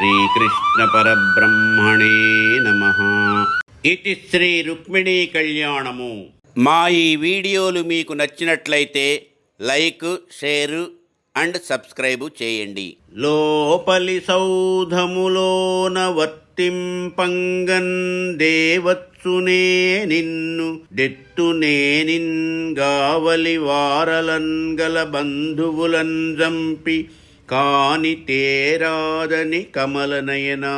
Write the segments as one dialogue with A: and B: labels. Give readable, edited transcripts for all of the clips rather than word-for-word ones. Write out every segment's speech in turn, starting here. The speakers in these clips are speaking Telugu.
A: శ్రీకృష్ణ పరబ్రహ్మణే నమః. ఇది శ్రీ రుక్మిణీ కళ్యాణము. మా ఈ వీడియోలు మీకు నచ్చినట్లయితే లైక్, షేరు అండ్ సబ్స్క్రైబు చేయండి. లోపలి సౌధములోన వర్తింపంగన్ దేవత్సునే నిన్ను దెత్తునే నిన్గావలి వారలన్ గల బంధువులన్ జంపి కాని తేరాదని కమలనయనా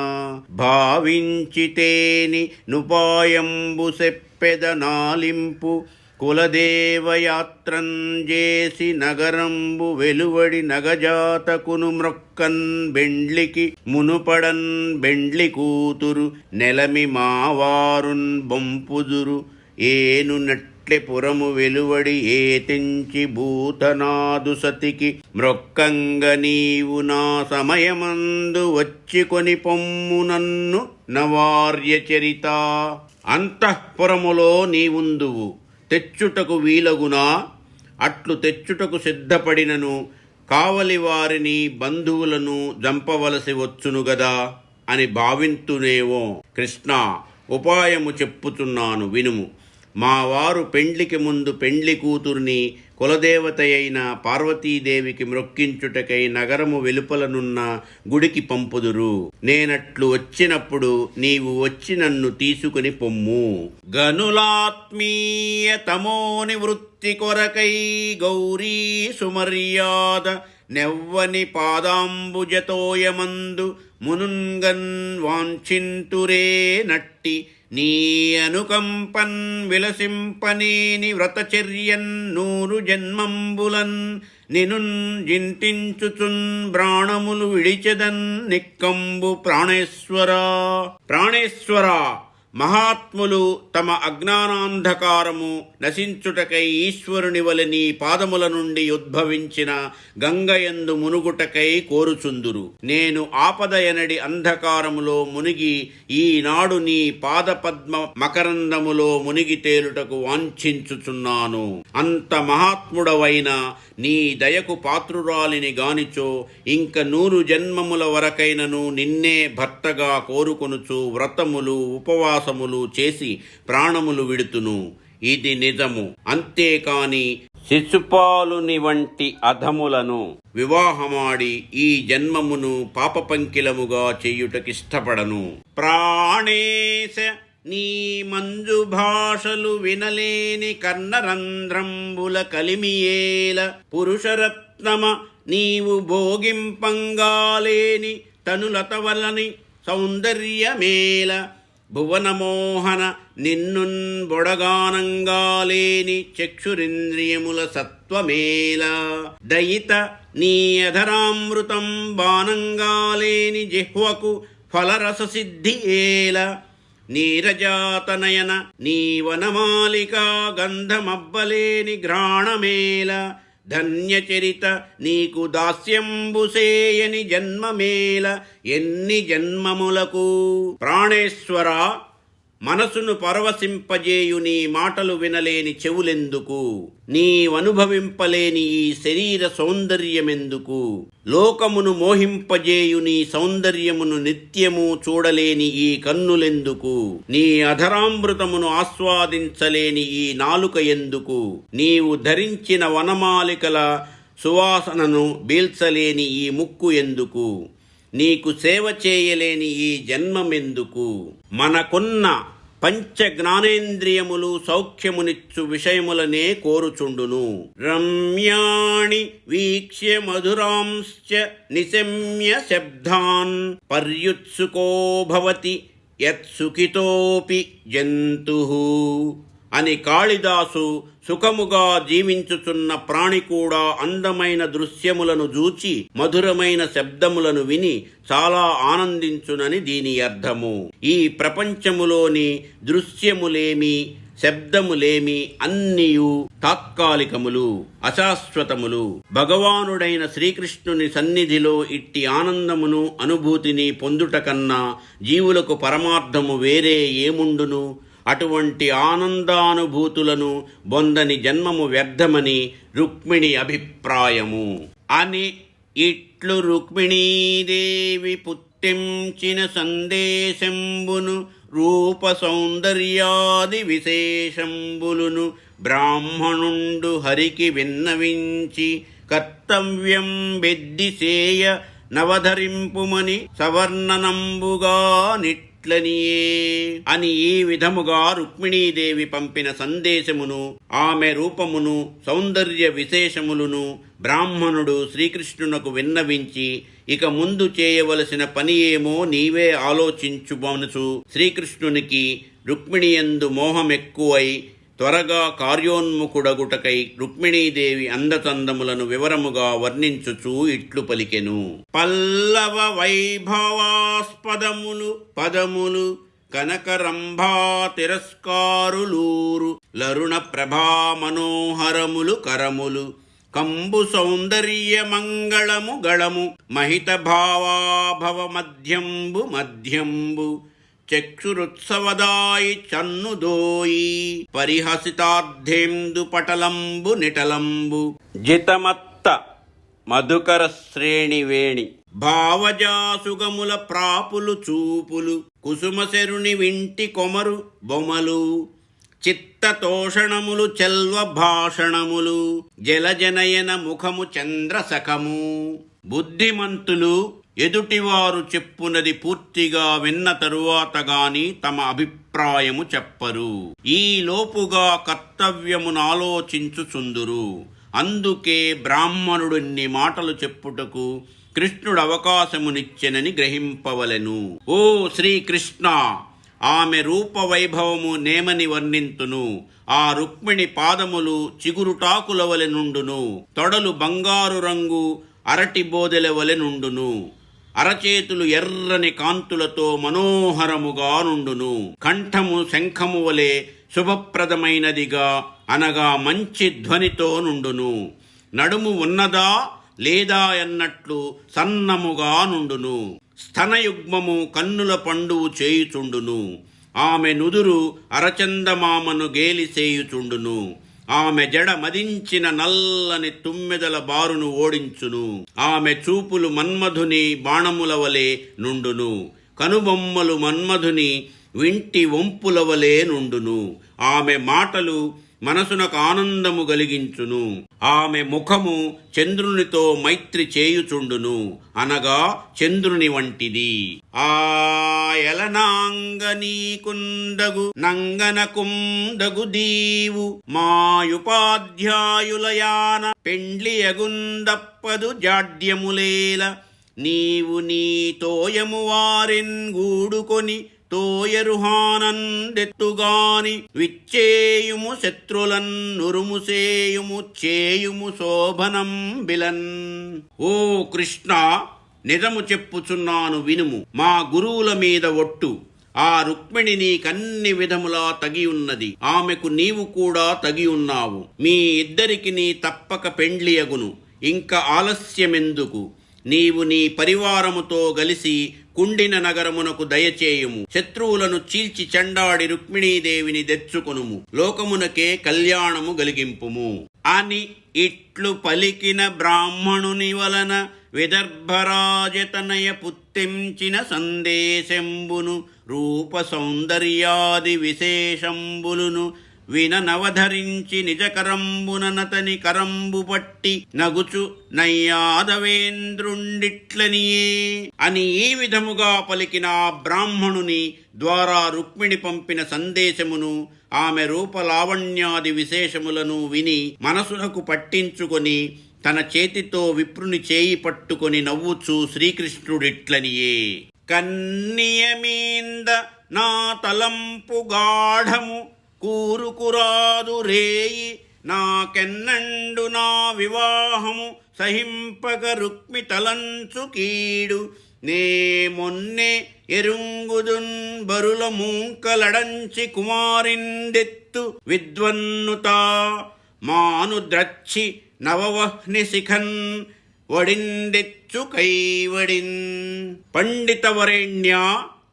A: భావించితేని నుపాయంబు సెప్పెద నాలింపు కులదేవయాత్రం చేసి నగరంబు వెలువడి నగజాతకును మ్రొక్కన్ బెండ్లికి మునుపడన్ బెండ్లి కూతురు నెలమి మావారున్ బొంపుదురు ఏను నట్లె పురము వెలువడి ఏ తెంచి భూతనాదు సతికి మ్రొక్కంగ నీవు నా సమయమందు వచ్చి కొని పొమ్ము నన్ను నవార్య చరిత. అంతఃపురములో నీవుందువు తెచ్చుటకు వీలగునా, అట్లు తెచ్చుటకు సిద్ధపడినను కావలి వారిని బంధువులను జంపవలసి వచ్చును గదా అని భావింతునేవో. కృష్ణ, ఉపాయము చెప్పుచున్నాను వినుము. మా వారు పెండ్లికి ముందు పెండ్లి కూతుర్ని కులదేవత అయిన పార్వతీదేవికి మ్రొక్కించుటకై నగరము వెలుపలనున్న గుడికి పంపుదురు. నేనట్లు వచ్చినప్పుడు నీవు వచ్చి నన్ను తీసుకుని పొమ్ము. గనులాత్మీయ తమోని వృత్తి కొరకై గౌరీ సుమర్యాద నెవ్వని పాదాంబుజతోయమందు మునుంగన్ వాంఛింతురే నట్టి నీ అనుకంపన్ విలసింపనేని వ్రతచర్యన్ నూరు జన్మంబులన్ నినున్ జింతించుచున్ ప్రాణములు విడిచెదన్ నిక్కంబు ప్రాణేశ్వరా. ప్రాణేశ్వరా, మహాత్ములు తమ అజ్ఞానాంధకారము నశించుటకై ఈశ్వరుని వలె నీ పాదముల నుండి ఉద్భవించిన గంగయందు మునుగుటకై కోరుచుందురు. నేను ఆపదయనడి అంధకారములో మునిగి ఈనాడు నీ పాదపద్మ మకరందములో మునిగి తేలుటకు వాంఛించుచున్నాను. అంత మహాత్ముడవైన నీ దయకు పాత్రురాలిని గానిచో ఇంక 100 జన్మముల వరకైనను నిన్నే భర్తగా కోరుకొనుచు వ్రతములు ఉపవాసములు చేసి ప్రాణములు విడుతును. ఇది నిజము. అంతేకాని శిశుపాలుని వంటి అధములను వివాహమాడి ఈ జన్మమును పాపపంకిలముగా చేయుటకిష్టపడను. ప్రాణేశ, నీ మంజు భాషలు వినలేని కర్ణరంధ్రంబుల కలిమియేల పురుషరత్నమ నీవు భోగింపంగాలేని తనులతవలని సౌందర్యమేల భువనమోహన నిన్నున్ బొడగానంగాలేని చక్షురింద్రియముల సత్వమేల దయిత నీ అధరామృతం బానంగాలేని జిహ్వకు ఫలరససిద్ధి ఏల నీరజాతనయన నీ వనమాలికా గంధమబ్బలేని ఘ్రాణమేల ధన్యచరిత నీకు దాస్యంబుసేయని జన్మమేల ఎన్ని జన్మములకు. ప్రాణేశ్వర, మనసును పరవశింపజేయు నీ మాటలు వినలేని చెవులెందుకు? నీవనుభవింపలేని ఈ శరీర సౌందర్యమెందుకు? లోకమును మోహింపజేయు నీ సౌందర్యమును నిత్యము చూడలేని ఈ కన్నులెందుకు? నీ అధరామృతమును ఆస్వాదించలేని ఈ నాలుక ఎందుకు? నీవు ధరించిన వనమాలికల సువాసనను పీల్చలేని ఈ ముక్కు ఎందుకు? నీకు సేవ చేయలేని ఈ జన్మమెందుకు? మనకున్న పంచ జ్ఞానేంద్రియములు సౌఖ్యమునిచ్చు విషయములనే కోరుచుండును. రమ్యాణి వీక్ష్య మధురాంశ్చ నిశమ్య శబ్దాన్ పర్యుత్సుకో భవతి యత్సుఖితోపి జంతుః అని కాళిదాసు సుఖముగా జీవించుచున్న ప్రాణి కూడా అందమైన దృశ్యములను చూచి మధురమైన శబ్దములను విని చాలా ఆనందించునని దీని అర్థము. ఈ ప్రపంచములోని దృశ్యములేమి శబ్దములేమి అన్నియు తాత్కాలికములు, అశాశ్వతములు. భగవానుడైన శ్రీకృష్ణుని సన్నిధిలో ఇట్టి ఆనందమును అనుభూతిని పొందుట కన్నా జీవులకు పరమార్థము వేరే ఏముండును? అటువంటి ఆనందానుభూతులను బొందని జన్మము వ్యర్థమని రుక్మిణి అభిప్రాయము అని ఇట్లు రుక్మిణీదేవి పుత్ర పుట్టెంచిన సందేశంబును రూప సౌందర్యాది విశేషంబులును బ్రాహ్మణుండు హరికి విన్నవించి కర్తవ్యం బెద్దిసేయ నవధరింపుమని సవర్ణనంబుగా నిట్లనియే అని ఈ విధముగా రుక్మిణీదేవి పంపిన సందేశమును ఆమె రూపమును సౌందర్య విశేషములను బ్రాహ్మణుడు శ్రీకృష్ణునకు విన్నవించి ఇక ముందు చేయవలసిన పని ఏమో నీవే ఆలోచించుమనుచు శ్రీకృష్ణునికి రుక్మిణియందు మోహమెక్కువై త్వరగా కార్యోన్ముఖుడగుటకై రుక్మిణీదేవి అందచందములను వివరముగా వర్ణించుచూ ఇట్లు పలికెను. పల్లవ వైభవాస్పదములు పదములు కనకరంభా తిరస్కారులూరు లరుణ ప్రభా మనోహరములు కరములు కంబు సౌందర్య మంగళము గళము మహిత భావాభవ మధ్యంబు మధ్యంబు చక్షురుత్సవదాయి చన్నుదోయి పరిహసితార్థేందు పటలంబు నిటలంబు జితమత్త మధుకర శ్రేణివేణి భావజాసుగముల ప్రాపులు చూపులు కుసుమశరుని వింటి కొమరు బొమలు చిత్తతోషణములు చెల్వ భాషణములు జలజనయన ముఖము చంద్రసఖము బుద్ధిమంతులు ఎదుటివారు చెప్పునది పూర్తిగా విన్న తరువాత గాని తమ అభిప్రాయము చెప్పరు. ఈ లోపుగా కర్తవ్యమును ఆలోచించుచుందురు. అందుకే బ్రాహ్మణుడిన్ని మాటలు చెప్పుటకు కృష్ణుడు అవకాశమునిచ్చెనని గ్రహింపవలెను. ఓ శ్రీకృష్ణ, ఆమె రూపవైభవము నేమని వర్ణింతును. ఆ రుక్మిణి పాదములు చిగురుటాకుల వలె నుండును. తొడలు బంగారు రంగు అరటి బోదెల వలె నుండును. అరచేతులు ఎర్రని కాంతులతో మనోహరముగా నుండును. కంఠము శంఖము వలె శుభప్రదమైనదిగా అనగా మంచి ధ్వనితో నుండును. నడుము ఉన్నదా లేదా అన్నట్లు సన్నముగా నుండును. స్తనయుగ్మము కన్నుల పండువు చేయుచుండును. ఆమె నుదురు అరచందమామను గేలి చేయుచుండును. ఆమె జడ మదించిన నల్లని తుమ్మెదల బారును ఓడించును. ఆమె చూపులు మన్మధుని బాణముల వలె నుండును. కనుబొమ్మలు మన్మధుని వింటి వంపుల వలె నుండును. ఆమె మాటలు మనసునకు ఆనందము కలిగించును. ఆమె ముఖము చంద్రునితో మైత్రి చేయుచుండును, అనగా చంద్రుని వంటిది. ఆయలనాంగనీకుందగు నంగనకుందగు దీవు మాయుపాధ్యాయులయాన పెండ్లియగుందప్పదు జాడ్యములేల నీవు నీ తోయము వారిన్ గూడుకొని తోయరుహానందెత్తుగాని విచ్చేయుము శత్రులన్ నురుముసేయుము చేయుము శోభనం బిలన్. ఓ కృష్ణ, నిజము చెప్పుచున్నాను వినుము. మా గురువుల మీద ఒట్టు, ఆ రుక్మిణి నీకన్ని విధములా తగి ఉన్నది. ఆమెకు నీవు కూడా తగి ఉన్నావు. మీ ఇద్దరికి నీ తప్పక పెండ్లియగును. ఇంకా ఆలస్యమెందుకు? నీవు నీ పరివారముతో గలిసి కుండిన నగరమునకు దయచేయుము. శత్రువులను చీల్చి చెండాడి రుక్మిణీదేవిని తెచ్చుకొనుము. లోకమునకే కళ్యాణము గలిగింపుము అని ఇట్లు పలికిన బ్రాహ్మణుని వలన విదర్భరాజతనయ పుత్తించిన సందేశంబును రూప సౌందర్యాది విశేషంబులును విననవధరించి నిజకరంబుననతని కరంబు పట్టి నగుచు నయ్యాదవేంద్రుండిట్లనియే అని ఈ విధముగా పలికిన బ్రాహ్మణుని ద్వారా రుక్మిణి పంపిన సందేశమును ఆమె రూపలావణ్యాది విశేషములను విని మనసునకు పట్టించుకొని తన చేతితో విప్రుని చేయి పట్టుకొని నవ్వుచూ శ్రీకృష్ణుడిట్లనియే కన్నియమీంద నా తలంపు గాఢము కూరుకురాదు రేయి నాకెన్నండు నా వివాహము సహింపక రుక్మి తలంచు కీడు నే మొన్నే ఎరుంగుదున్ బరుల మూంకలడంచి కుమారిందెత్తు విద్వన్నుతా మాను ద్రచ్చి నవవహ్ని శిఖన్ వడిందెచ్చు కైవడిన్. పండితవరేణ్య,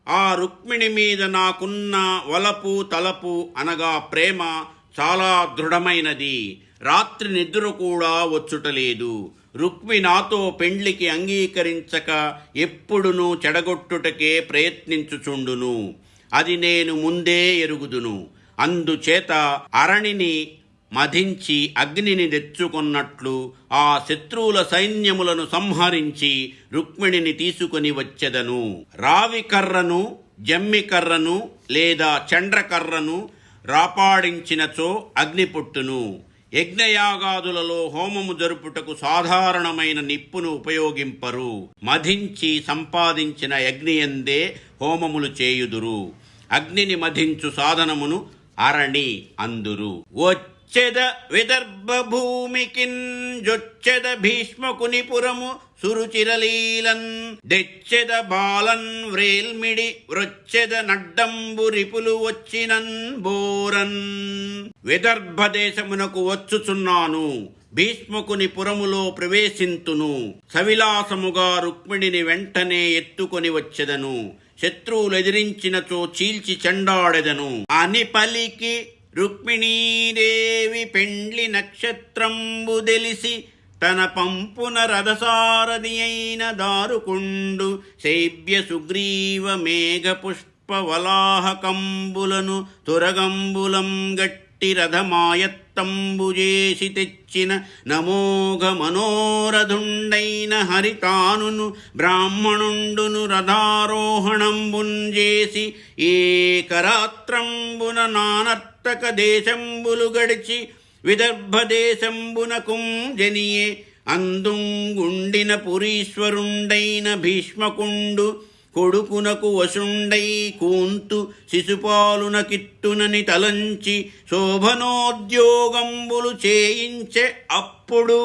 A: ఆ రుక్మిణి మీద నాకున్న వలపు తలపు అనగా ప్రేమ చాలా దృఢమైనది. రాత్రి నిద్ర కూడా వచ్చుటలేదు. రుక్మి నాతో పెండ్లికి అంగీకరించక ఎప్పుడునూ చెడగొట్టుటకే ప్రయత్నించుచుండును. అది నేను ముందే ఎరుగుదును. అందుచేత అరణిని మధించి అగ్నిని తెచ్చుకున్నట్లు ఆ శత్రువుల సైన్యములను సంహరించి రుక్మిణిని తీసుకొని వచ్చెదను. రావి కర్రను, జమ్మి కర్రను లేదా చండ్రకర్రను రాపాడించినచో అగ్ని పుట్టును. యజ్ఞయాగాదులలో హోమము జరుపుటకు సాధారణమైన నిప్పును ఉపయోగింపరు. మధించి సంపాదించిన అగ్నియందే హోమములు చేయుదురు. అగ్నిని మధించు సాధనమును అరణి అందురు. వచ్చెద విదర్భ భూమికిన్ జొచ్చెద భీష్మకుని పురము సురుచిరలీలన్ దెచ్చెద బాలన్ వ్రేల్మిడి వ్రొచ్చెద నడ్డంబు రిపులు వచ్చినన్ బోరన్. విదర్భ దేశమునకు వచ్చుచున్నాను. భీష్మకుని పురములో ప్రవేశింతును. సవిలాసముగా రుక్మిణిని వెంటనే ఎత్తుకొని వచ్చెదను. శత్రువులెదిరించినచో చీల్చి చెండాడెదను అని పలికి రుక్మిణీదేవి పెండ్లి నక్షత్రంబు దెలిసి తన పంపున రథసారథి అయిన దారుకుండు శైబ్య సుగ్రీవ మేఘ పుష్ప వలాహకంబులను తురగంబులం గట్టి రథమాయత్తంబు చేసి తెచ్చిన నమోఘ మనోరథుండైన హరితానును బ్రాహ్మణుండును రథారోహణంబుంజేసి ఏకరాత్రంబున నానర్తక దేశంబులు గడిచి విదర్భదేశంబునకుం జనియే అందుంగుండిన పురీశ్వరుండైన భీష్మకుండు కొడుకునకు వశుండై కూంతు శిశుపాలునకిత్తునని తలంచి శోభనోద్యోగంబులు చేయించె అప్పుడు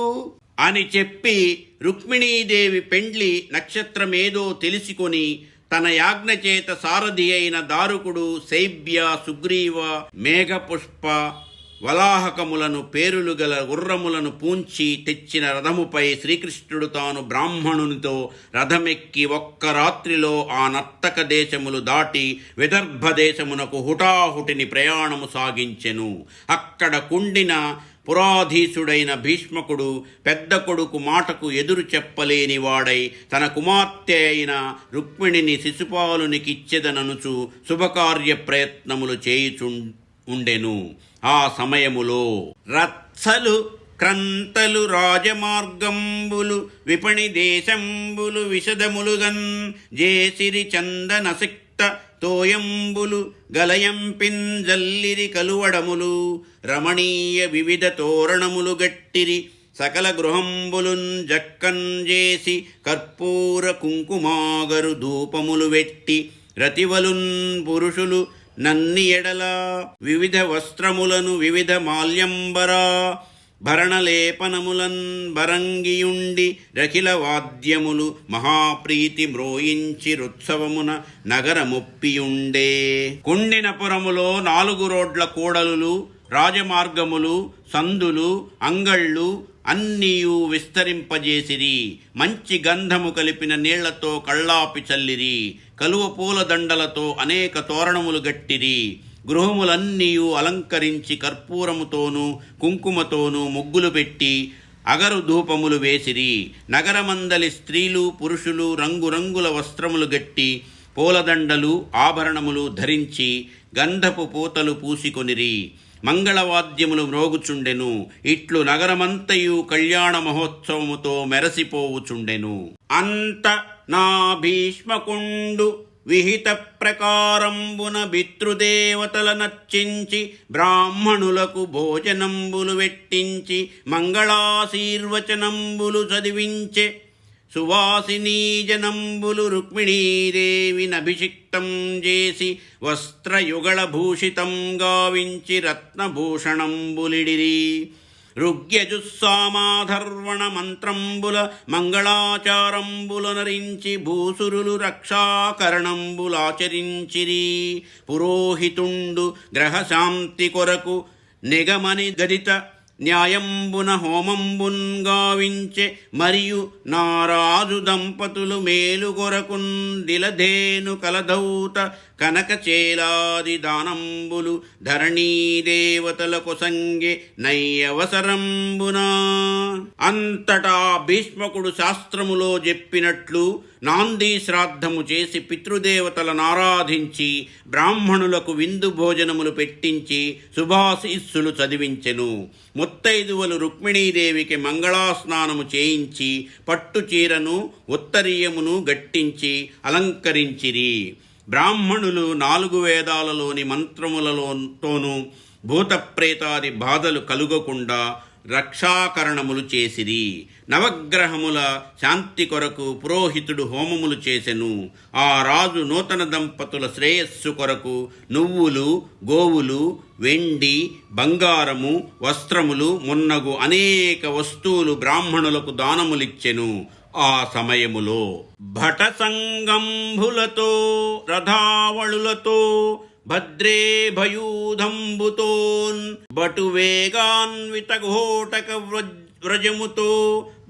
A: అని చెప్పి రుక్మిణీదేవి పెండ్లి నక్షత్రమేదో తెలిసికొని తన యాజ్ఞచేత సారథి అయిన దారుకుడు శైబ్య సుగ్రీవ మేఘపుష్ప వలాహకములను పేరులు గల గుర్రములను పూంచి తెచ్చిన రథముపై శ్రీకృష్ణుడు తాను బ్రాహ్మణునితో రథమెక్కి ఒక్క రాత్రిలో ఆ నర్తక దేశములు దాటి విదర్భ దేశమునకు హుటాహుటిని ప్రయాణము సాగించెను. అక్కడ కుండిన పురాధీసుడైన భీష్మకుడు పెద్ద కొడుకు మాటకు ఎదురు చెప్పలేని వాడై తన కుమార్తె అయిన రుక్మిణిని శిశుపాలునికిచ్చెదననుచు శుభకార్య ప్రయత్నములు చేయుచుండెను. ఆ సమయములో రత్సలు క్రంతలు రాజమార్గంబులు విపణి దేశంబులు విశదములుగన్ జేసిరి చందనసిక్త తోయంబులు గలయంపింజల్లిరి కలువడములు రమణీయ వివిధ తోరణములు గట్టిరి సకల గృహంబులున్ జక్కన్జేసి కర్పూర కుంకుమాగరు ధూపములు వెట్టి రతివలున్ పురుషులు నన్ని ఎడల వివిధ వస్త్రములను వివిధ మాల్యంబరా భరణలేపనములన్ బరంగియుండి రఖిల వాద్యములు మహాప్రీతి మ్రోయించి రుత్సవమున నగరమొప్పియుండే. కుండినపురములో 4 రోడ్ల కూడలులు, రాజమార్గములు, సందులు, అంగళ్ళు అన్నీయూ విస్తరింపజేసిరి. మంచి గంధము కలిపిన నీళ్లతో కళ్ళాపి చల్లిరి. కలువ పూల దండలతో అనేక తోరణములు గట్టిరి. గృహములన్నీయూ అలంకరించి కర్పూరముతోనూ కుంకుమతోనూ ముగ్గులు పెట్టి అగరు ధూపములు వేసిరి. నగరమందలి స్త్రీలు పురుషులు రంగురంగుల వస్త్రములు గట్టి పూలదండలు ఆభరణములు ధరించి గంధపు పూతలు పూసికొనిరి. మంగళవాద్యములు మ్రోగుచుండెను. ఇట్లు నగరమంతయు కళ్యాణ మహోత్సవముతో మెరసిపోవుచుండెను. అంత నా భీష్మకుండు విహిత ప్రకారంబున పితృదేవతల నర్చించి బ్రాహ్మణులకు భోజనంబులు వెట్టించి మంగళాశీర్వచనంబులు చదివించె. సువాసినీజనంబులు రుక్మిణీదేవినభిషిక్తం చేసి వస్త్రయుగళ భూషితం గావించి రత్నభూషణంబులిడిరి. రుగ్యజుస్సామాధర్వణ మంత్రంబుల మంగళాచారంబుల నరించి భూసురులు రక్షాకరణంబులాచరించిరి. పురోహితుండు గ్రహశాంతి కొరకు నిగమని గదిత న్యాయంబున హోమంబున్ గావించె. మరియు నారాజు దంపతులు మేలు కొరకున్ దిలధేను కలదౌత కనకచేలాది దానంబులు ధరణీదేవతల కొసంగే నయ్యవసరంబునా. అంతటా భీష్మకుడు శాస్త్రములో చెప్పినట్లు నాంది శ్రాద్ధము చేసి పితృదేవతలను ఆరాధించి బ్రాహ్మణులకు విందు భోజనములు పెట్టించి శుభాశీస్సులు చదివించెను. ముత్తైదువలు రుక్మిణీదేవికి మంగళాస్నానము చేయించి పట్టు చీరను ఉత్తరీయమును గట్టించి అలంకరించిరి. బ్రాహ్మణులు 4 వేదాలలోని మంత్రములతోనూ భూతప్రేతాది బాధలు కలుగకుండా రక్షాకరణములు చేసిరి. నవగ్రహముల శాంతి కొరకు పురోహితుడు హోమములు చేసెను. ఆ రాజు నూతన దంపతుల శ్రేయస్సు కొరకు నువ్వులు, గోవులు, వెండి, బంగారము, వస్త్రములు మున్నగు అనేక వస్తువులు బ్రాహ్మణులకు దానములిచ్చెను. ఆ సమయములో భట సంగంభులతో రథావళులతో భద్రే భయూధంబుతోన్ బటు వేగాన్విత ఘోటక వ్రజముతో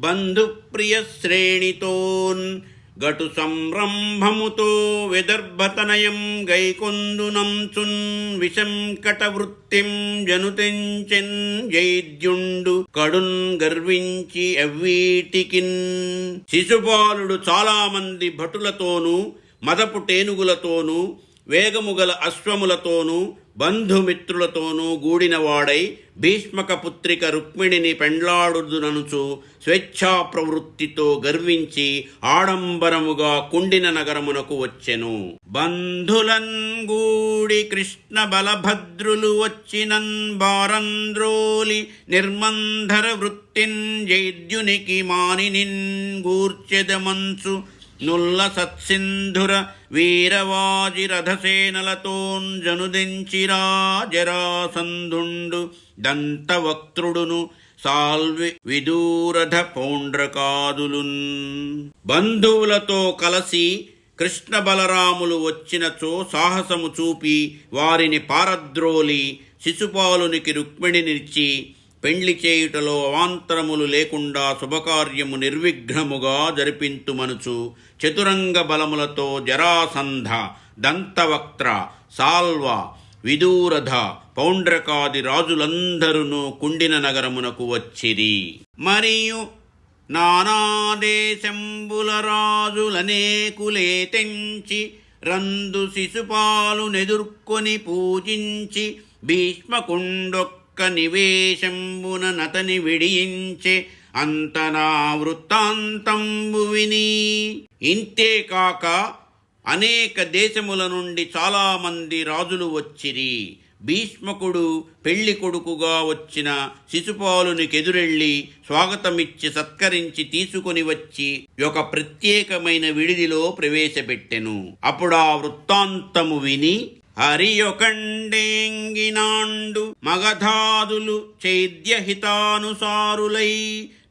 A: బంధుప్రియ శ్రేణితోన్ గటు సంరంభముతో విదర్భతనయం గైకొందునంచున్ విశంకట వృత్తిం జనుతెంచెన్ జైద్యుండు కడున్ గర్వించి అవ్వీటికిన్. శిశుపాలుడు చాలా మంది భటులతోనూ మదపు టేనుగులతోనూ వేగముగల అశ్వములతోనూ బంధుమిత్రులతోనూ గూడినవాడై భీష్మక పుత్రిక రుక్మిణిని పెండ్లాడుదుననుచు స్వేచ్ఛా ప్రవృత్తితో గర్వించి ఆడంబరముగా కుండిన నగరమునకు వచ్చెను. బంధులన్ గూడి కృష్ణ బలభద్రులు వచ్చినన్ బారంద్రోలి నిర్మంధర వృత్తిన్ జైద్యునికి మానినిన్ గూర్చెదమంచు నుల్ల సత్సింధుర వీరవాజి రథసేనలతోన్ జనుదెంచిరా జరాసంధుండు దంతవక్త్రుడును సాల్వి విదూరథ పౌండ్రకాదులున్. బంధువులతో కలసి కృష్ణ బలరాములు వచ్చినచో సాహసము చూపి వారిని పారద్రోలి శిశుపాలునికి రుక్మిణినిచ్చి పెండ్లి చేయుటలో అవాంతరములు లేకుండా శుభకార్యము నిర్విఘ్నముగా జరిపింతుమనుచు చతురంగ బలములతో జరాసంధ, దంతవక్త్ర, సాల్వ, విదూరథ, పౌండ్రకాది రాజులందరూ కుండిన నగరమునకు వచ్చిరి. మరియు నానాదేశంబుల రాజులనేకులే తెంచి రందు శిశుపాలునెదుర్కొని పూజించి భీష్మకుండొక్క నివేశంబున నతని విడియించే అంతనా వృత్తాంతంబు విని. ఇంతేకాక అనేక దేశముల నుండి చాలామంది రాజులు వచ్చిరి. భీష్మకుడు పెళ్లి కొడుకుగా వచ్చిన శిశుపాలునికెదురెళ్ళి స్వాగతమిచ్చి సత్కరించి తీసుకొని వచ్చి ఒక ప్రత్యేకమైన విడిదిలో ప్రవేశపెట్టెను. అప్పుడు ఆ వృత్తాంతము విని హరియొకండేంగినాండు మగధాదులు చైద్యహితానుసారులై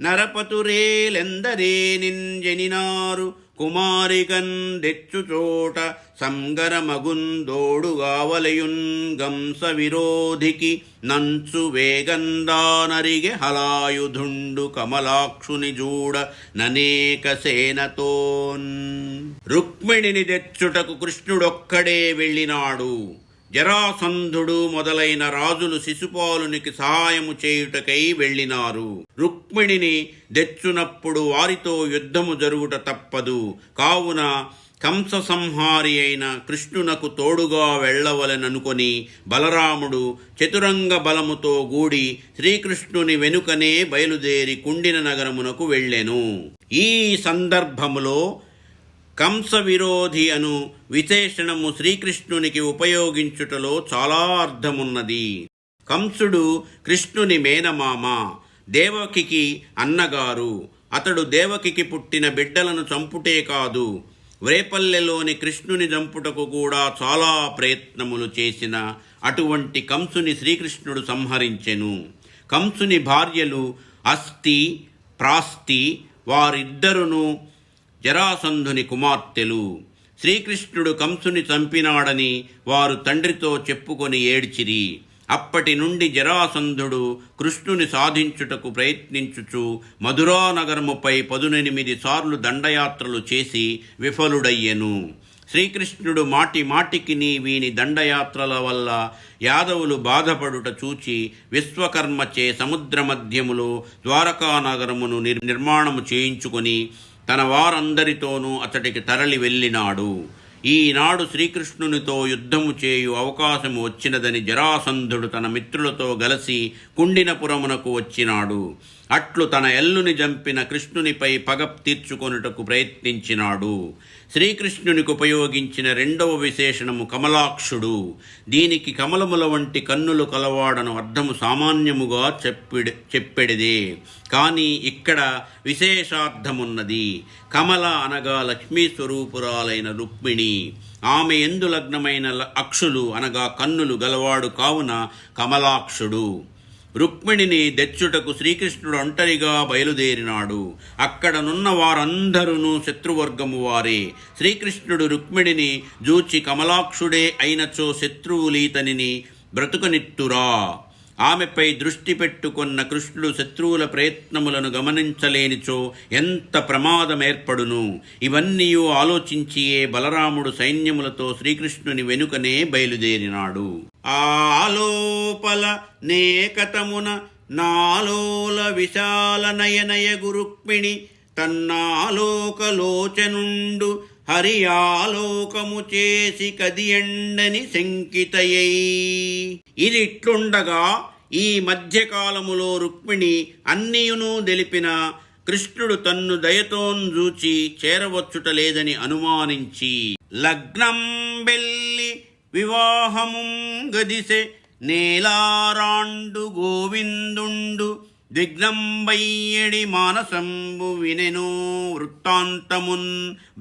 A: నరపతురేలెందరే నింజనినారు కుమారికన్ దెచ్చుచోట సంగరమగుందోడుగావలయున్ గంస విరోధికి నంచు వేగందానరిగె హలాయుధుండు కమలాక్షుని జూడ ననేక సేనతోన్. రుక్మిణిని తెచ్చుటకు కృష్ణుడొక్కడే వెళ్ళినాడు. జరాసంధుడు మొదలైన రాజులు శిశుపాలునికి సహాయము చేయుటకై వెళ్ళినారు. రుక్మిణిని దెచ్చునప్పుడు వారితో యుద్ధము జరుగుట తప్పదు. కావున కంస సంహారి అయిన కృష్ణునకు తోడుగా వెళ్ళవలెననుకొని బలరాముడు చతురంగ బలముతో గూడి శ్రీకృష్ణుని వెనుకనే బయలుదేరి కుండిన నగరమునకు వెళ్ళెను. ఈ సందర్భములో కంస విరోధి అను విశేషణము శ్రీకృష్ణునికి ఉపయోగించుటలో చాలా అర్థమున్నది. కంసుడు కృష్ణుని మేనమామ, దేవకికి అన్నగారు. అతడు దేవకికి పుట్టిన బిడ్డలను చంపుటే కాదు, వ్రేపల్లెలోని కృష్ణుని చంపుటకు కూడా చాలా ప్రయత్నములు చేసిన అటువంటి కంసుని శ్రీకృష్ణుడు సంహరించెను. కంసుని భార్యలు అస్తి, ప్రాస్తి వారిద్దరును జరాసంధుని కుమార్తెలు. శ్రీకృష్ణుడు కంసుని చంపినాడని వారు తండ్రితో చెప్పుకొని ఏడ్చిరి. అప్పటి నుండి జరాసంధుడు కృష్ణుని సాధించుటకు ప్రయత్నించుచు మధురానగరముపై 18 సార్లు దండయాత్రలు చేసి విఫలుడయ్యెను. శ్రీకృష్ణుడు మాటి మాటికి వీని దండయాత్రల వల్ల యాదవులు బాధపడుట చూచి విశ్వకర్మచే సముద్ర మధ్యములో ద్వారకానగరమును నిర్మాణము చేయించుకొని తన వారందరితోనూ అతడికి తరలి వెళ్ళినాడు. ఈనాడు శ్రీకృష్ణునితో యుద్ధము చేయు అవకాశము వచ్చినదని జరాసంధుడు తన మిత్రులతో గలసి కుండినపురమునకు వచ్చినాడు. అట్లు తన ఎల్లుని జంపిన కృష్ణునిపై పగ తీర్చుకొనుటకు ప్రయత్నించినాడు. శ్రీకృష్ణునికి ఉపయోగించిన రెండవ విశేషణము కమలాక్షుడు. దీనికి కమలముల వంటి కన్నులు కలవాడను అర్థము సామాన్యముగా చెప్పెడిదే, కానీ ఇక్కడ విశేషార్థమున్నది. కమల అనగా లక్ష్మీ స్వరూపురాలైన రుక్మిణి. ఆమె ఎందు లగ్నమైన అక్షులు అనగా కన్నులు గలవాడు కావున కమలాక్షుడు. రుక్మిణిని దెచ్చుటకు శ్రీకృష్ణుడు ఒంటరిగా బయలుదేరినాడు. అక్కడనున్న వారందరూ శత్రువర్గము వారే. శ్రీకృష్ణుడు రుక్మిణిని జూచి కమలాక్షుడే అయినచో శత్రువులీతనిని బ్రతుకనిత్తురా. ఆమెపై దృష్టి పెట్టుకున్న కృష్ణుడు శత్రువుల ప్రయత్నములను గమనించలేనిచో ఎంత ప్రమాదం ఏర్పడును. ఇవన్నీ ఆలోచించియే బలరాముడు సైన్యములతో శ్రీకృష్ణుని వెనుకనే బయలుదేరినాడు. ఆలోపల నేకతమున నాలోల విశాల నయనయగు రుక్మిణి తన్నాలోకలోచనుండు హరి ఆలోకము చేసి కదియండని శంకితయై. ఇది ఇట్లుండగా ఈ మధ్యకాలములో రుక్మిణి అన్నియును దెలిపిన కృష్ణుడు తన్ను దయతోంజూచి చేరవచ్చుటలేదని అనుమానించి లగ్నం బెల్లి వివాహము గదిసె నేలారాండు గోవిందుండు దిగ్నంబయ్యడి మానసంబు వినెను వృత్తాంతమున్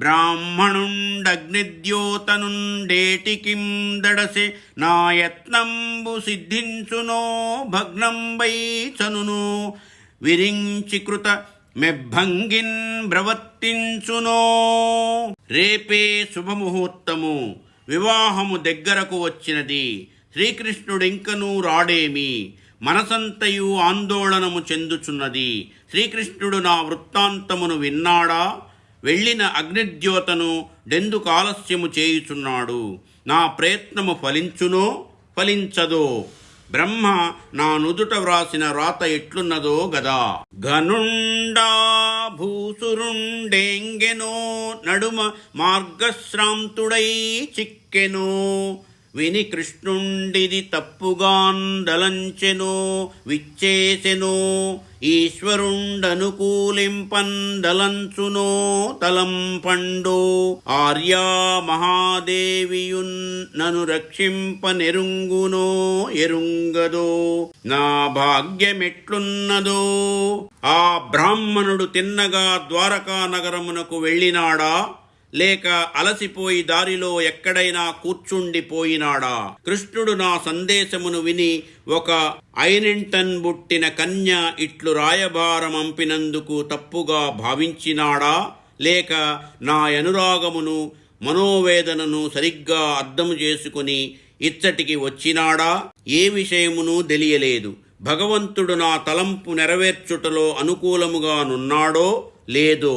A: బ్రాహ్మణుండగ్నిద్యోతనుండేటికిం దడసె నా యత్నంబు సిద్ధించునో భగ్నంబై చనును విరించి కృత మెభంగిన్ ప్రవర్తించునో. రేపే శుభముహూర్తము, వివాహము దగ్గరకు వచ్చినది. శ్రీకృష్ణుడింకనూ రాడేమి? మనసంతయు ఆందోళనము చెందుచున్నది. శ్రీకృష్ణుడు నా వృత్తాంతమును విన్నాడా? వెళ్ళిన అగ్నిద్యోతను డెందుకు ఆలస్యము చేయుచున్నాడు? నా ప్రయత్నము ఫలించునో ఫలించదో? బ్రహ్మ నా నుదుట వ్రాసిన రాత ఎట్లున్నదో గదా. ఘనుండా భూసురుండెంగెనో నడుమ మార్గశ్రాంతుడై చిక్కెనో విని కృష్ణుండిది తప్పుగాందలంచెనో విచ్చేసెనో ఈశ్వరుండనుకూలింపందలంచునో తలంపండో. ఆర్యా మహాదేవియున్ నను రక్షింపనెరుంగునో ఎరుంగదో నా భాగ్యమెట్లున్నదో. ఆ బ్రాహ్మణుడు తిన్నగా ద్వారకా నగరమునకు వెళ్ళినాడా, లేక అలసిపోయి దారిలో ఎక్కడైనా కూర్చుండిపోయినాడా? కృష్ణుడు నా సందేశమును విని ఒక ఐనింటన్ బుట్టిన కన్య ఇట్లు రాయబారమంపినందుకు తప్పుగా భావించినాడా, లేక నా అనురాగమును మనోవేదనను సరిగ్గా అర్థము చేసుకుని ఇచ్చటికి వచ్చినాడా? ఏ విషయమును తెలియలేదు. భగవంతుడు నా తలంపు నెరవేర్చుటలో అనుకూలముగా నున్నాడో లేదో,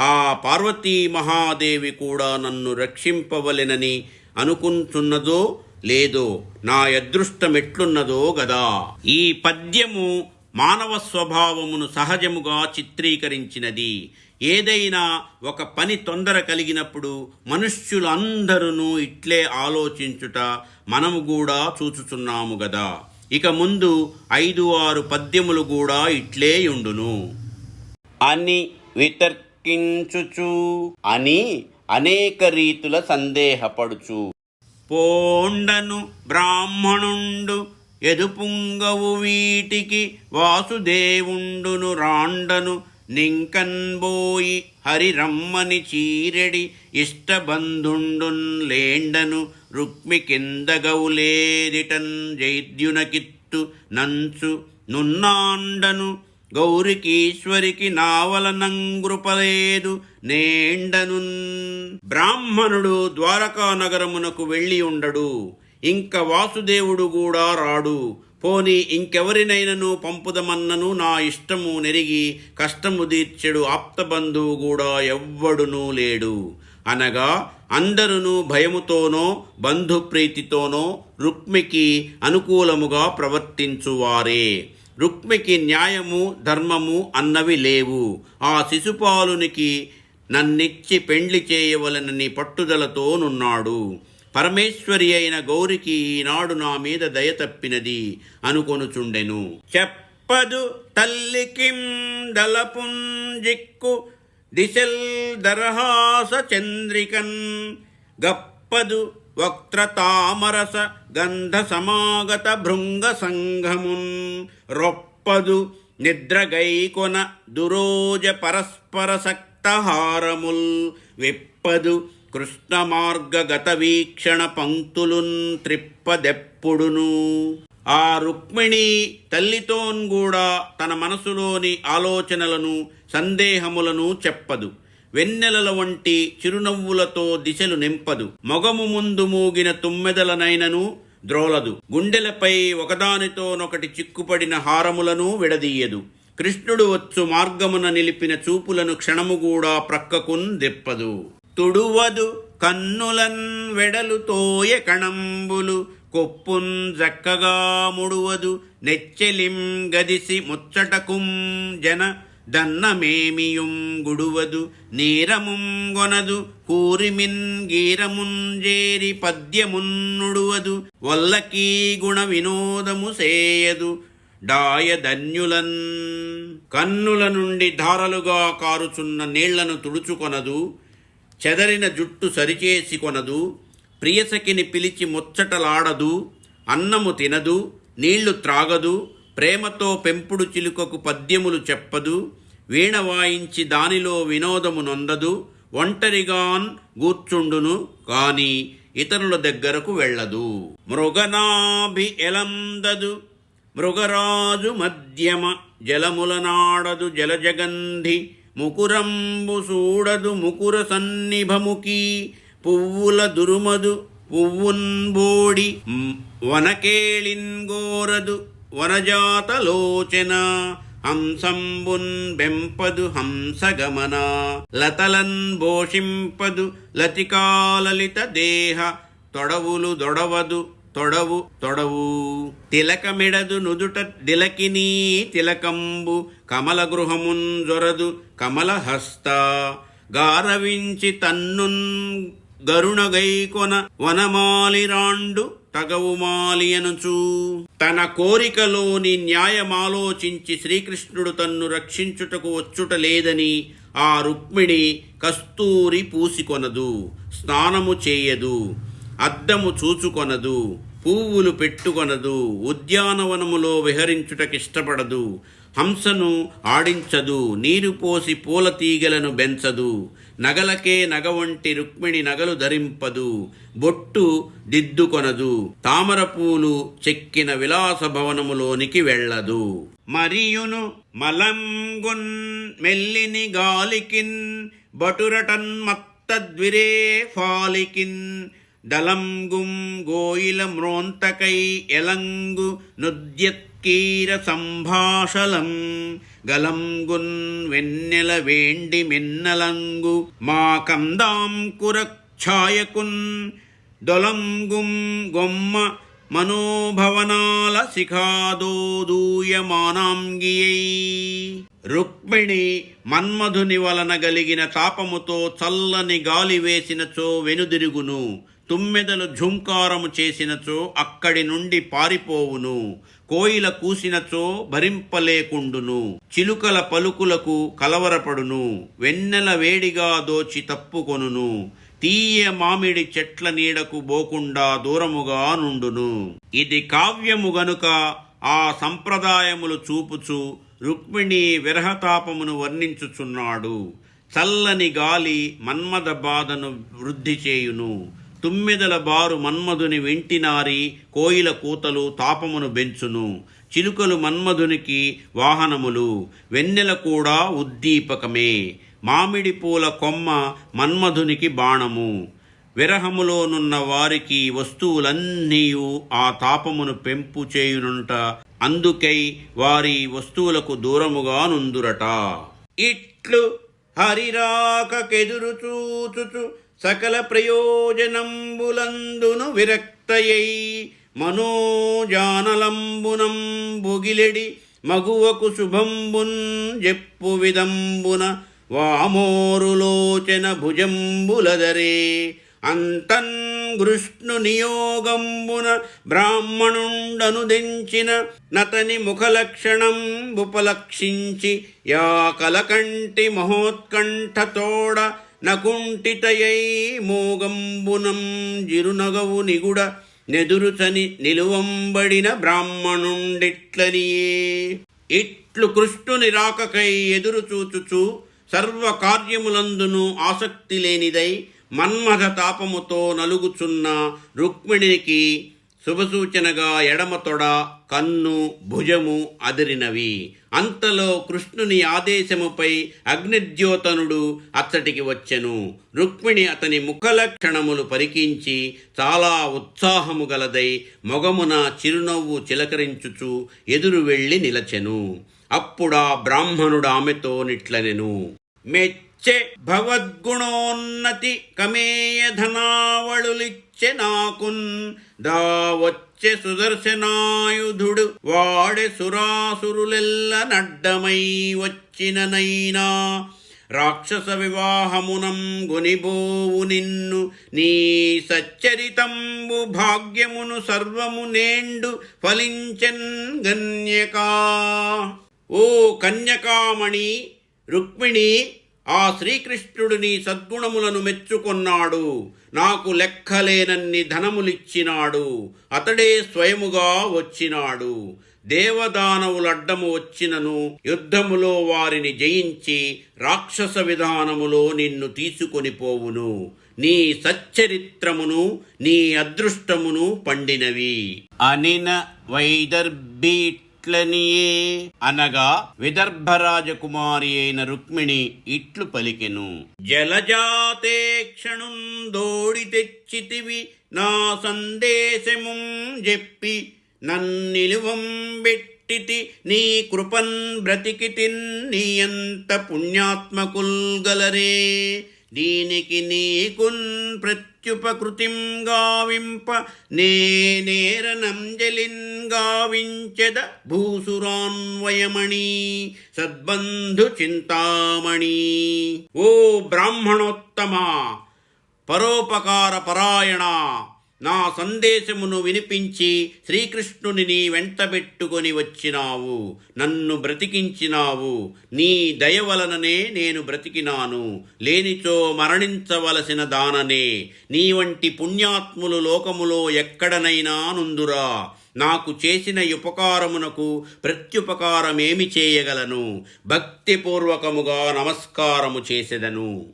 A: ఆ పార్వతీ మహాదేవి కూడా నన్ను రక్షింపవలెనని అనుకుంటున్నదో లేదో, నా అదృష్టమెట్లున్నదో గదా. ఈ పద్యము మానవ స్వభావమును సహజముగా చిత్రీకరించినది. ఏదైనా ఒక పని తొందర కలిగినప్పుడు మనుష్యులందరూ ఇట్లే ఆలోచించుట మనము కూడా చూచుచున్నాము గదా. ఇక ముందు 5-6 పద్యములు కూడా ఇట్లే యుండును. అని వితర్కించుచు అని అనేక రీతుల సందేహపడుచు పోండను బ్రాహ్మణుండు ఎదుపుంగవు వీటికి వాసుదేవుండును రాండను నింకన్బోయి హరిరమ్మని చీరెడి ఇష్టబంధుండున్ లేండను రుక్మి కిందగౌలేరిటన్ జైద్యునకిత్తు నంచు నున్నాండను గౌరికీశ్వరికి నావలనంగృపలేదు నేండనున్. బ్రాహ్మణుడు ద్వారకా నగరమునకు వెళ్ళి ఉండడు, ఇంక వాసుదేవుడు కూడా రాడు. పోని ఇంకెవరినైనను పంపుదమన్నను నా ఇష్టము నెరిగి కష్టము తీర్చెడు ఆప్తబంధువు కూడా ఎవ్వడునూ లేడు. అనగా అందరును భయముతోనో బంధుప్రీతితోనో రుక్మికి అనుకూలముగా ప్రవర్తించువారే. రుక్మికి న్యాయము ధర్మము అన్నవి లేవు. ఆ శిశుపాలునికి నన్నిచ్చి పెండ్లి చేయవలనని పట్టుదలతోనున్నాడు. పరమేశ్వరి అయిన గౌరికి ఈనాడు నా మీద దయ తప్పినది అనుకొనుచుండెను. చెప్పదు తల్లికిం దళపుంజిక్కు దిశల్ దరహాస చంద్రికన్ గప్పదు వక్త్రతామరస గంధ సమాగత భృంగ సంఘమున్ రొప్పదు నిద్రగైకొన దురోజ పరస్పర సక్తహారముల్ విప్పదు కృష్ణ మార్గగత వీక్షణ పంక్తులున్ త్రిప్పదెప్పుడును. ఆ రుక్మిణి తల్లితోన్గూడా తన మనసులోని ఆలోచనలను సందేహములను చెప్పదు. వెన్నెలల వంటి చిరునవ్వులతో దిశలు నింపదు. మొగము ముందు మూగిన తుమ్మెదలనైనను ద్రోలదు. గుండెలపై ఒకదానితోనొకటి చిక్కుపడిన హారములను విడదీయదు. కృష్ణుడు వచ్చు మార్గమున నిలిపిన చూపులను క్షణముగూడా ప్రక్కకున్ దిప్పదు. తుడువదు కన్నులన్ వెడలు తోయ కణంబులు కొప్పున్ జక్కగా ముడువదు నెచ్చెలిం గదిసి ముచ్చటకుం జన దన్నమేమియుం గుడువదు నీరముం గొనదు కూరిమిన్ గీరమున్ జేరి పద్యమున్నుడువదు వల్లకీ గుణ వినోదము సేయదు డాయధన్యులన్. కన్నుల నుండి ధారలుగా కారుచున్న నీళ్లను తుడుచుకొనదు. చెదరిన జుట్టు సరిచేసి కొనదు. ప్రియసఖిని పిలిచి ముచ్చటలాడదు. అన్నము తినదు. నీళ్లు త్రాగదు. ప్రేమతో పెంపుడు చిలుకకు పద్యములు చెప్పదు. వీణ వాయించి దానిలో వినోదము నొందదు. ఒంటరిగాన్ గూర్చుండును కాని ఇతరుల దగ్గరకు వెళ్ళదు. మృగనాభి ఎలందదు మృగరాజు మధ్యమ జలములనాడదు జలజగంధి ముకురంబు సూడదు ముకుర సన్నిభముకి పువ్వుల దురుమదు పువ్వున్ బోడి వనకేళిన్ గోరదు వనజాతలోచన హంసంబున్ బెంపదు హంసగమన లతలన్ భోషింపదు లతికాలలిత దేహ తొడవులు దొడవదు తొడవు తిలకమిడదు నుదుట దిలకినీ తిలకంబు కమల గృహమున్ జొరదు కమలహస్త గారవించి తన్నున్ గరుణగైకొన వనమాలిరాండు తగవుమాలియనుచు. తన కోరికలోని న్యాయమాలోచించి శ్రీకృష్ణుడు తన్ను రక్షించుటకు వచ్చుట లేదని ఆ రుక్మిణి కస్తూరి పూసికొనదు. స్నానము చేయదు. అద్దము చూచుకొనదు. పువ్వులు పెట్టుకొనదు. ఉద్యానవనములో విహరించుటకిష్టపడదు. హంసను ఆడించదు. నీరు పోసి పూల తీగలను బెంచదు. నగలకే నగ వంటి రుక్మిణి నగలు ధరింపదు. బొట్టు దిద్దుకొనదు. తామరపూలు చెక్కిన విలాస భవనములోనికి వెళ్ళదు. మరియును మలంగున్ మెల్లిని గాలికిన్ బటురటన్ మత్తద్విరే ఫాలికిన్ దలంగుం గోయిల మ్రోంతకై ఎలంగు నుద్యత్కీర సంభాషలం గలంగున్ వెన్నెల వేండి మిన్నలంగు మా కందాంకుర ఛాయకున్ దొలంగుం గొమ్మ మనోభవనాల శిఖాదోదూయమానాంగియై. రుక్మిణి మన్మధుని వలన గలిగిన తాపముతో చల్లని గాలి వేసినచో వెనుదిరుగును. తుమ్మెదలు ఝుంకారము చేసినచో అక్కడి నుండి పారిపోవును. కోయిల కూసినచో భరింపలేకుండును. చిలుకల పలుకులకు కలవరపడును. వెన్నెల వేడిగా దోచి తప్పుకొనును. తీయ మామిడి చెట్ల నీడకు బోకుండా దూరముగా నుండును. ఇది కావ్యము గనుక ఆ సంప్రదాయములు చూపుచు రుక్మిణి విరహతాపమును వర్ణించుచున్నాడు. చల్లని గాలి మన్మథ బాధను వృద్ధి చేయును. తుమ్మెదల బారు మన్మధుని వెంటినారి కోయిల కూతలు తాపమును బెంచును. చిలుకలు మన్మధునికి వాహనములు. వెన్నెల కూడా ఉద్దీపకమే. మామిడి పూల కొమ్మ మన్మధునికి బాణము. విరహములోనున్న వారికి వస్తువులన్నీయు ఆ తాపమును పెంపు చేయునుంట. అందుకై వారి వస్తువులకు దూరముగా నుందురట. ఇట్లు హరిరాకకెదురు చూచుచు సకల ప్రయోజనంబులందును విరక్తయై మనోజానలంబునం బొగిలెడి మగువకు శుభంబున్ జెప్పు విదంబున వామోరులోచన భుజంబులదరే అంతన్ కృష్ణు నియోగంబున బ్రాహ్మణుండను దెంచిన నతని ముఖలక్షణం ఉపలక్షించి యా కలకంటి మహోత్కంఠతోడ నకుంఠితయై మోగంబునం జిరునగవు నిగుడ నెదురుచని నిలువంబడిన బ్రాహ్మణుండిట్లనియే. ఇట్లు కృష్ణుని రాకకై ఎదురుచూచుచు సర్వకార్యములందును ఆసక్తి లేనిదై మన్మథ తాపముతో నలుగుచున్న రుక్మిణికి శుభసూచనగా ఎడమ తొడ, కన్ను, భుజము అదిరినవి. అంతలో కృష్ణుని ఆదేశముపై అగ్నిద్యోతనుడు అచ్చటికి వచ్చెను. రుక్మిణి అతని ముఖలక్షణములు పరికించి చాలా ఉత్సాహము గలదై మొగమున చిరునవ్వు చిలకరించుచు ఎదురు వెళ్ళి నిలచెను. అప్పుడా బ్రాహ్మణుడు ఆమెతో నిట్లనెను. మెచ్చే భగవద్గుణోన్నతి కమేయధనావళులిచ్చె నాకున్ దావొచ్చె సుదర్శనాయుధుడు వాడె సురాసురులెల్ల నడ్డమై వచ్చిననైనా రాక్షస వివాహమునం గొనిబోవు నిన్ను నీ సచ్చరితంబు భాగ్యమును సర్వము నేండు ఫలించెన్ గన్యకా. ఓ కన్యకామణి రుక్మిణి, ఆ శ్రీకృష్ణుడు నీ సద్గుణములను మెచ్చుకొన్నాడు. నాకు లెక్కలేనన్ని ధనములిచ్చినాడు. అతడే స్వయముగా వచ్చినాడు. దేవదానవులడ్డము వచ్చినను యుద్ధములో వారిని జయించి రాక్షస విధానములో నిన్ను తీసుకొని పోవును. నీ సచ్చరిత్రమును నీ అదృష్టమును పండినవి అనిన వైదర్భీట్లనియే అనగా విదర్భరాజకుమారి అయిన రుక్మిణి ఇట్లు పలికెను. జలజాతే క్షణుందోడి తెచ్చితివి నా సందేశము చెప్పి నన్నిలువం బెట్టితి నీ కృపన్ బ్రతికితిన్ నీయంత పుణ్యాత్మకుల్గలరే. దీనికి నీకున్ ప్రత్యుపకృతిం గావింప నేనేరనంజలిన్ గావించెద భూసురాన్వయమణి సద్బంధు చింతామణి. ఓ బ్రాహ్మణోత్తమ, పరోపకార పరాయణ, నా సందేశమును వినిపించి శ్రీకృష్ణుని నీ వెంటబెట్టుకొని వచ్చినావు. నన్ను బ్రతికించినావు. నీ దయ వలననే నేను బ్రతికినాను. లేనిచో మరణించవలసిన దాననే. నీ వంటి పుణ్యాత్ములు లోకములో ఎక్కడనైనా నుందురా. నాకు చేసిన ఉపకారమునకు ప్రత్యుపకారమేమి చేయగలను? భక్తిపూర్వకముగా నమస్కారము చేసెదను.